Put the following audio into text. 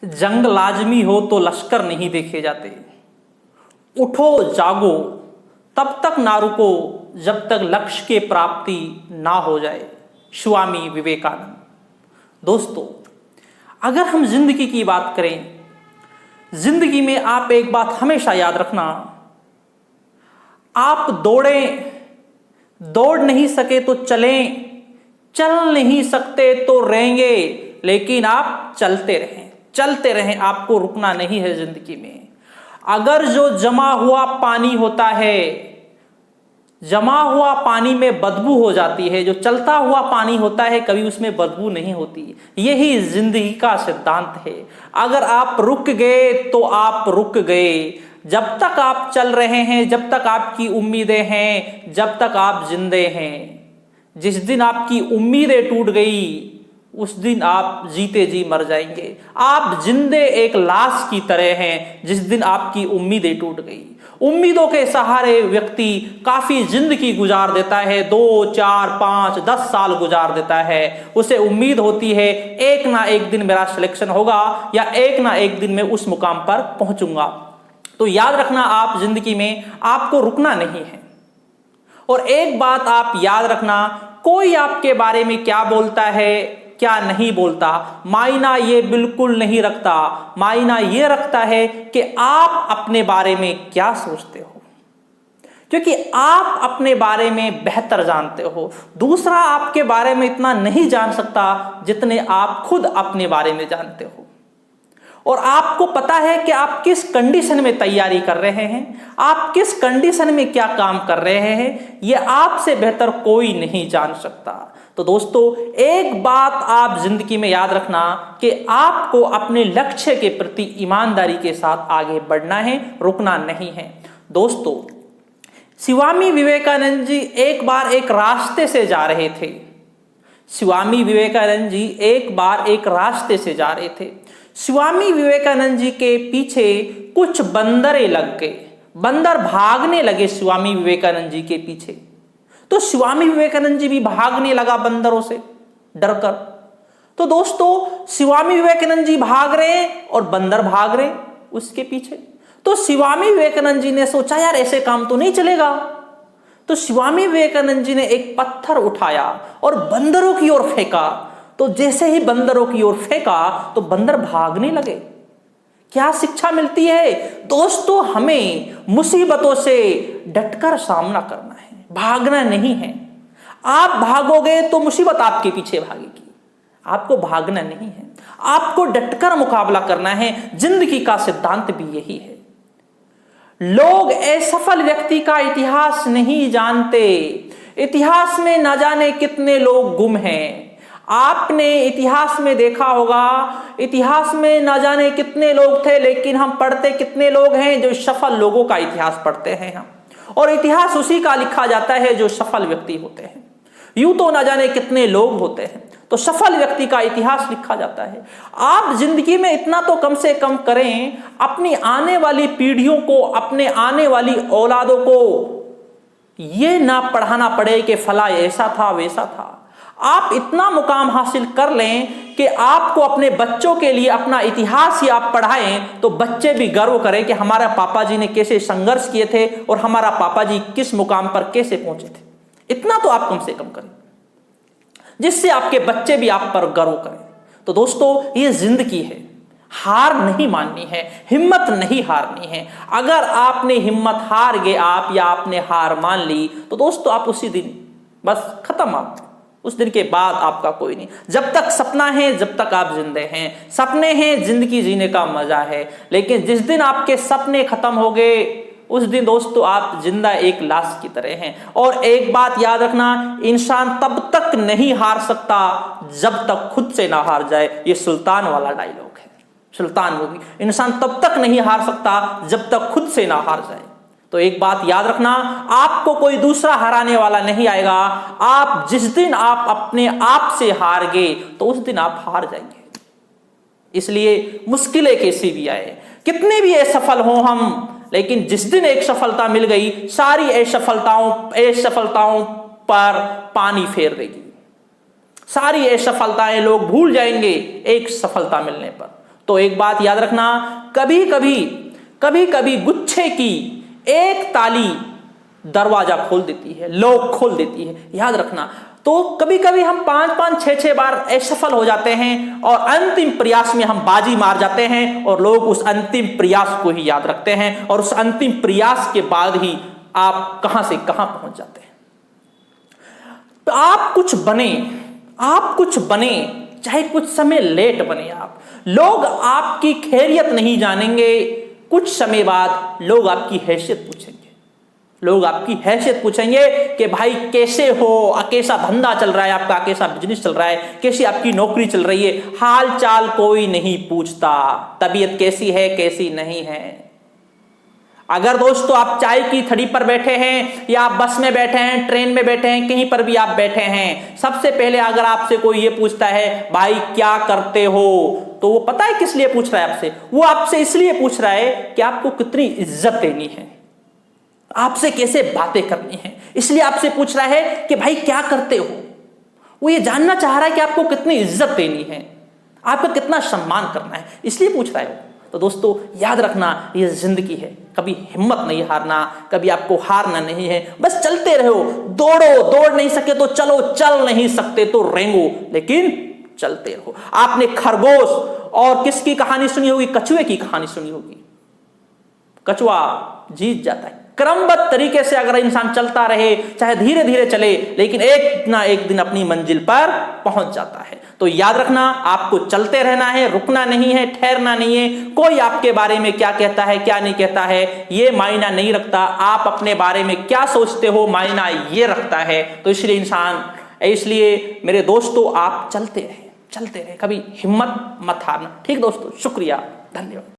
जंग लाजमी हो तो लश्कर नहीं देखे जाते। उठो जागो तब तक ना रुको जब तक लक्ष्य के प्राप्ति ना हो जाए। स्वामी विवेकानंद। दोस्तों, अगर हम जिंदगी की बात करें, जिंदगी में आप एक बात हमेशा याद रखना, आप दौड़ नहीं सके तो चलें, चल नहीं सकते तो रहेंगे, लेकिन आप चलते रहें, आपको रुकना नहीं है जिंदगी में। अगर जो जमा हुआ पानी होता है, जमा हुआ पानी में बदबू हो जाती है, जो चलता हुआ पानी होता है कभी उसमें बदबू नहीं होती। यही जिंदगी का सिद्धांत है। अगर आप रुक गए तो आप रुक गए। जब तक आप चल रहे हैं, जब तक आपकी उम्मीदें हैं, जब तक आप जिंदे हैं। जिस दिन आपकी उम्मीदें टूट गई उस दिन आप जीते जी मर जाएंगे। आप जिंदे एक लाश की तरह हैं जिस दिन आपकी उम्मीदें टूट गई। उम्मीदों के सहारे व्यक्ति काफी जिंदगी गुजार देता है, 2, 4, 5, 10 साल गुजार देता है। उसे उम्मीद होती है एक ना एक दिन मेरा सिलेक्शन होगा या एक ना एक दिन मैं उस मुकाम पर पहुंचूंगा। तो याद रखना, आप जिंदगी में आपको रुकना नहीं है। और एक बात आप याद रखना, कोई आपके बारे में क्या बोलता है क्या नहीं बोलता, मायना ये बिल्कुल नहीं रखता। मायना ये रखता है कि आप अपने बारे में क्या सोचते हो, क्योंकि आप अपने बारे में बेहतर जानते हो। दूसरा आपके बारे में इतना नहीं जान सकता जितने आप खुद अपने बारे में जानते हो। और आपको पता है कि आप किस कंडीशन में तैयारी कर रहे हैं, आप किस कंडीशन में क्या काम कर रहे हैं, यह आपसे बेहतर कोई नहीं जान सकता। तो दोस्तों, एक बात आप जिंदगी में याद रखना कि आपको अपने लक्ष्य के प्रति ईमानदारी के साथ आगे बढ़ना है, रुकना नहीं है। दोस्तों, स्वामी विवेकानंद जी एक बार एक रास्ते से जा रहे थे। स्वामी विवेकानंद जी एक बार एक रास्ते से जा रहे थे। स्वामी विवेकानंद जी के पीछे कुछ बंदरें लग गए, बंदर भागने लगे स्वामी विवेकानंद जी के पीछे। तो स्वामी विवेकानंद जी भी भागने लगा बंदरों से डरकर। तो दोस्तों, स्वामी विवेकानंद जी भाग रहे हैं और बंदर भाग रहे हैं उसके पीछे। तो स्वामी विवेकानंद जी ने सोचा, यार ऐसे काम तो नहीं चलेगा। तो स्वामी विवेकानंद जी ने एक पत्थर उठाया और बंदरों की ओर फेंका। तो जैसे ही बंदरों की ओर फेंका तो बंदर भागने लगे। क्या शिक्षा मिलती है दोस्तों? हमें मुसीबतों से डटकर सामना करना है, भागना नहीं है। आप भागोगे तो मुसीबत आपके पीछे भागेगी। आपको भागना नहीं है, आपको डटकर मुकाबला करना है। जिंदगी का सिद्धांत भी यही है। लोग असफल व्यक्ति का इतिहास नहीं जानते। इतिहास में न जाने कितने लोग गुम हैं। आपने इतिहास में देखा होगा, इतिहास में न जाने कितने लोग थे, लेकिन हम पढ़ते कितने लोग हैं? जो सफल लोगों का इतिहास पढ़ते हैं हम। और इतिहास उसी का लिखा जाता है जो सफल व्यक्ति होते हैं। यूं तो न जाने कितने लोग होते हैं, तो सफल व्यक्ति का इतिहास लिखा जाता है। आप जिंदगी में इतना तो कम से कम करें, अपनी आने वाली पीढ़ियों को, अपने आने वाली औलादों को ये ना पढ़ाना पड़े कि फला ऐसा था वैसा था। आप इतना मुकाम हासिल कर लें कि आपको अपने बच्चों के लिए अपना इतिहास ही आप पढ़ाएं तो बच्चे भी गर्व करें कि हमारा पापा जी ने कैसे संघर्ष किए थे और हमारा पापा जी किस मुकाम पर कैसे पहुंचे थे। इतना तो आप कम से कम करें जिससे आपके बच्चे भी आप पर गर्व करें। तो दोस्तों, ये जिंदगी है, हार नहीं माननी है, हिम्मत नहीं हारनी है। अगर आपने हिम्मत हार गए आप या आपने हार मान ली तो दोस्तों आप उसी दिन बस खत्म। आप उस दिन के बाद आपका कोई नहीं। जब तक सपना है, जब तक आप जिंदे हैं, सपने हैं, जिंदगी जीने का मजा है। लेकिन जिस दिन आपके सपने खत्म हो गए उस दिन दोस्तों आप जिंदा एक लाश की तरह हैं। और एक बात याद रखना, इंसान तब तक नहीं हार सकता जब तक खुद से ना हार जाए। ये सुल्तान वाला डायलॉग है, सुल्तान मूवी। इंसान तब तक नहीं हार सकता जब तक खुद से ना हार जाए। तो एक बात याद रखना, आपको कोई दूसरा हराने वाला नहीं आएगा। आप जिस दिन आप अपने आप से हार गए तो उस दिन आप हार जाएंगे। इसलिए मुश्किलें कैसी भी आए, कितने भी असफल हों हम, लेकिन जिस दिन एक सफलता मिल गई सारी असफलताओं पर पानी फेर देगी। सारी असफलताएं लोग भूल जाएंगे एक सफलता मिलने पर। तो एक बात याद रखना, कभी कभी गुच्छे की एक ताली दरवाजा खोल देती है, लॉक खोल देती है, याद रखना। तो कभी कभी हम 5-5, 6-6 बार असफल हो जाते हैं और अंतिम प्रयास में हम बाजी मार जाते हैं और लोग उस अंतिम प्रयास को ही याद रखते हैं और उस अंतिम प्रयास के बाद ही आप कहां से कहां पहुंच जाते हैं। तो आप कुछ बने, चाहे कुछ समय लेट बने आप, लोग आपकी खैरियत नहीं जानेंगे। कुछ समय बाद लोग आपकी हैसियत पूछेंगे कि भाई कैसे हो, कैसा धंधा चल रहा है आपका, कैसा बिजनेस चल रहा है, कैसी आपकी नौकरी चल रही है। हाल चाल कोई नहीं पूछता, तबीयत कैसी है कैसी नहीं है। अगर दोस्तों आप चाय की थड़ी पर बैठे हैं या आप बस में बैठे हैं, ट्रेन में बैठे हैं, कहीं पर भी आप बैठे हैं, सबसे पहले अगर आपसे कोई ये पूछता है भाई क्या करते हो, तो वो पता है किस लिए पूछ रहा है आपसे? वो आपसे इसलिए पूछ रहा है कि आपको कितनी इज्जत देनी है, आपसे कैसे बातें करनी है, इसलिए आपसे पूछ रहा है कि भाई क्या करते हो। वो ये जानना चाह रहा है कि आपको कितनी इज्जत देनी है, आपका कितना सम्मान करना है, इसलिए पूछ रहा है। तो दोस्तों याद रखना, ये जिंदगी है, कभी हिम्मत नहीं हारना, कभी आपको हारना नहीं है, बस चलते रहो, दौड़ नहीं सके तो चलो, चल नहीं सकते तो रेंगो, लेकिन चलते रहो। आपने खरगोश और किसकी कहानी सुनी होगी? कछुए की कहानी सुनी होगी। कछुआ जीत जाता है। क्रमबद्ध तरीके से अगर इंसान चलता रहे, चाहे धीरे धीरे चले, लेकिन एक ना एक दिन अपनी मंजिल पर पहुंच जाता है। तो याद रखना, आपको चलते रहना है, रुकना नहीं है, ठहरना नहीं है। कोई आपके बारे में क्या कहता है क्या नहीं कहता है ये मायना नहीं रखता, आप अपने बारे में क्या सोचते हो मायना ये रखता है। तो इसलिए मेरे दोस्तों आप चलते रहे, कभी हिम्मत मत हारना। ठीक दोस्तों, शुक्रिया, धन्यवाद।